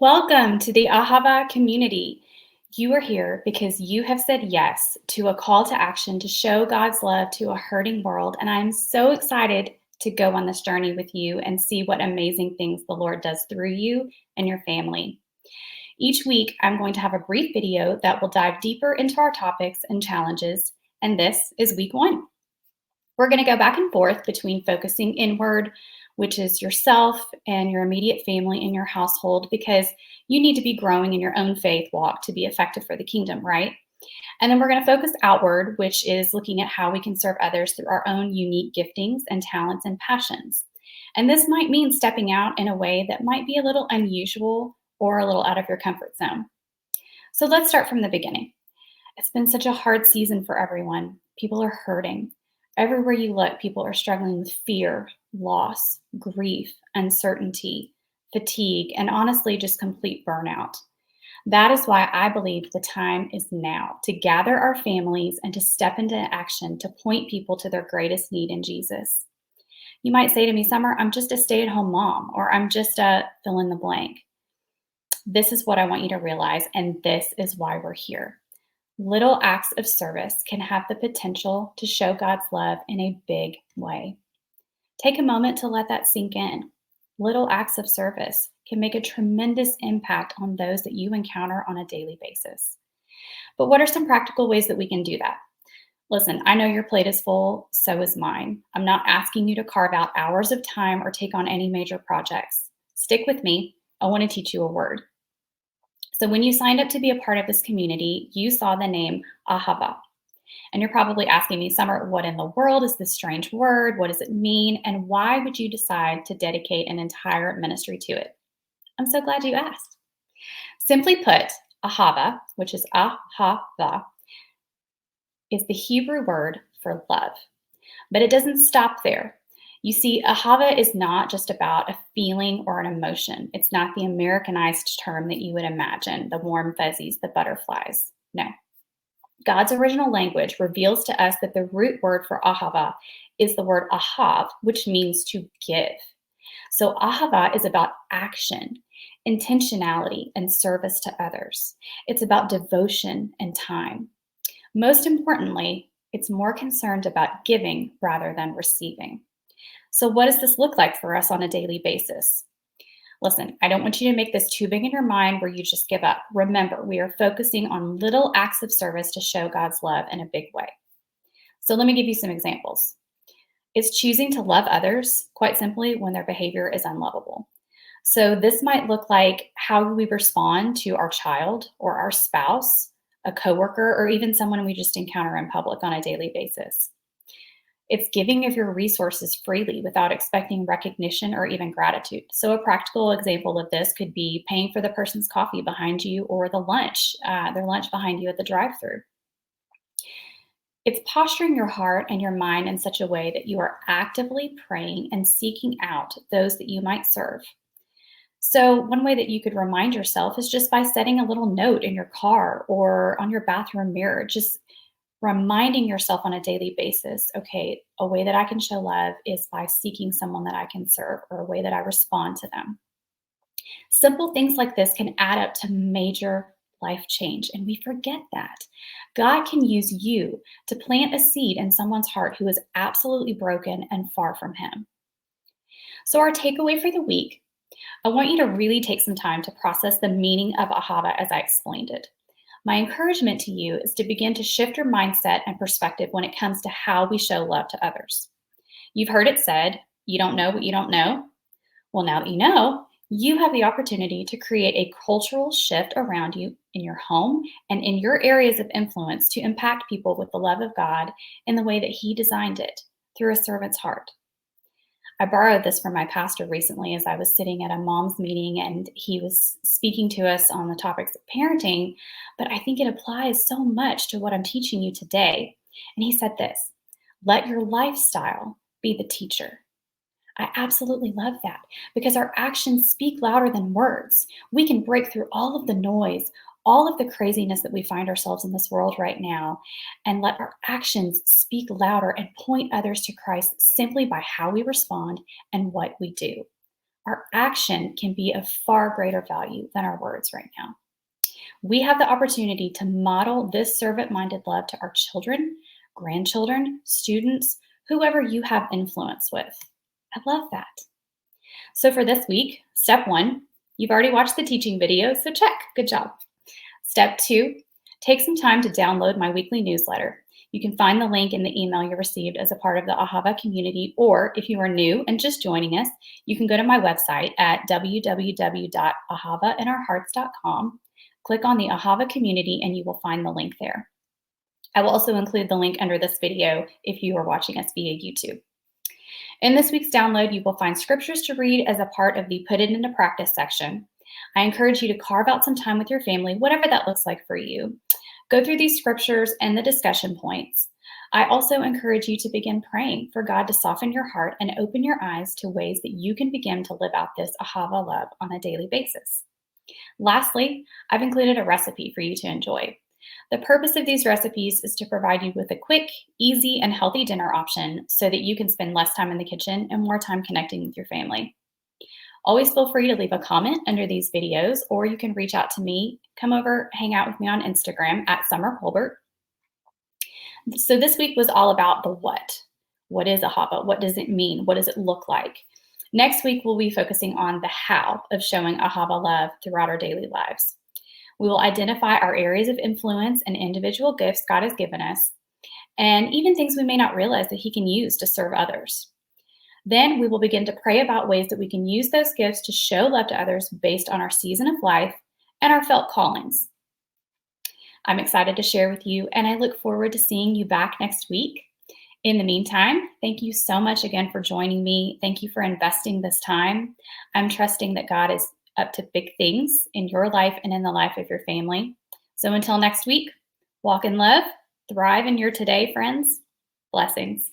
Welcome to the Ahavah Community. You are here because you have said yes to a call to action to show God's love to a hurting world. And I'm so excited to go on this journey with you and see what amazing things the Lord does through you and your family. Each week, I'm going to have a brief video that will dive deeper into our topics and challenges. And this is week one. We're going to go back and forth between focusing inward, which is yourself and your immediate family in your household, because you need to be growing in your own faith walk to be effective for the kingdom, right? And then we're going to focus outward, which is looking at how we can serve others through our own unique giftings and talents and passions. And this might mean stepping out in a way that might be a little unusual or a little out of your comfort zone. So let's start from the beginning. It's been such a hard season for everyone. People are hurting. Everywhere you look, people are struggling with fear, loss, grief, uncertainty, fatigue, and honestly, just complete burnout. That is why I believe the time is now to gather our families and to step into action to point people to their greatest need in Jesus. You might say to me, Summer, I'm just a stay at home mom, or I'm just a fill in the blank. This is what I want you to realize, and this is why we're here. Little acts of service can have the potential to show God's love in a big way. Take a moment to let that sink in. Little acts of service can make a tremendous impact on those that you encounter on a daily basis. But what are some practical ways that we can do that? Listen, I know your plate is full, so is mine. I'm not asking you to carve out hours of time or take on any major projects. Stick with me. I want to teach you a word. So when you signed up to be a part of this community, you saw the name Ahava. And you're probably asking me, Summer, what in the world is this strange word? What does it mean? And why would you decide to dedicate an entire ministry to it? I'm so glad you asked. Simply put, Ahava, which is Ahava, is the Hebrew word for love. But it doesn't stop there. You see, Ahava is not just about a feeling or an emotion. It's not the Americanized term that you would imagine, the warm fuzzies, the butterflies. No. God's original language reveals to us that the root word for Ahava is the word ahav, which means to give. So Ahava is about action, intentionality, and service to others. It's about devotion and time. Most importantly, it's more concerned about giving rather than receiving. So, what does this look like for us on a daily basis? Listen, I don't want you to make this too big in your mind where you just give up. Remember, we are focusing on little acts of service to show God's love in a big way. So, let me give you some examples. It's choosing to love others, quite simply, when their behavior is unlovable. So, this might look like how we respond to our child or our spouse, a coworker, or even someone we just encounter in public on a daily basis. It's giving of your resources freely without expecting recognition or even gratitude. So, a practical example of this could be paying for the person's coffee behind you or their lunch behind you at the drive-through. It's posturing your heart and your mind in such a way that you are actively praying and seeking out those that you might serve. So, one way that you could remind yourself is just by setting a little note in your car or on your bathroom mirror, just reminding yourself on a daily basis, okay, a way that I can show love is by seeking someone that I can serve or a way that I respond to them. Simple things like this can add up to major life change, and we forget that. God can use you to plant a seed in someone's heart who is absolutely broken and far from Him. So, our takeaway for the week, I want you to really take some time to process the meaning of Ahava as I explained it. My encouragement to you is to begin to shift your mindset and perspective when it comes to how we show love to others. You've heard it said, you don't know what you don't know. Well, now that you have the opportunity to create a cultural shift around you in your home and in your areas of influence to impact people with the love of God in the way that He designed it, through a servant's heart. I borrowed this from my pastor recently as I was sitting at a mom's meeting and he was speaking to us on the topics of parenting, but I think it applies so much to what I'm teaching you today. And he said this: let your lifestyle be the teacher. I absolutely love that because our actions speak louder than words. We can break through all of the noise, all of the craziness that we find ourselves in this world right now, and let our actions speak louder and point others to Christ simply by how we respond and what we do. our action can be of far greater value than our words right now. We have the opportunity to model this servant-minded love to our children, grandchildren, students, whoever you have influence with. I love that. So for this week, step 1, you've already watched the teaching video, so check, good job. Step 2, take some time to download my weekly newsletter. You can find the link in the email you received as a part of the Ahavah community, or if you are new and just joining us, you can go to my website at www.ahavainourhearts.com, click on the Ahavah community, and you will find the link there. I will also include the link under this video if you are watching us via YouTube. In this week's download, you will find scriptures to read as a part of the Put It Into Practice section. I encourage you to carve out some time with your family, whatever that looks like for you. Go through these scriptures and the discussion points. I also encourage you to begin praying for God to soften your heart and open your eyes to ways that you can begin to live out this Ahava love on a daily basis. Lastly, I've included a recipe for you to enjoy. The purpose of these recipes is to provide you with a quick, easy, and healthy dinner option so that you can spend less time in the kitchen and more time connecting with your family. Always feel free to leave a comment under these videos, or you can reach out to me. Come over, hang out with me on Instagram at Summer Colbert. So this week was all about the what. What is Ahava? What does it mean? What does it look like? Next week, we'll be focusing on the how of showing Ahava love throughout our daily lives. We will identify our areas of influence and individual gifts God has given us, and even things we may not realize that He can use to serve others. Then we will begin to pray about ways that we can use those gifts to show love to others based on our season of life and our felt callings. I'm excited to share with you, and I look forward to seeing you back next week. In the meantime, thank you so much again for joining me. Thank you for investing this time. I'm trusting that God is up to big things in your life and in the life of your family. So until next week, walk in love, thrive in your today, friends. Blessings.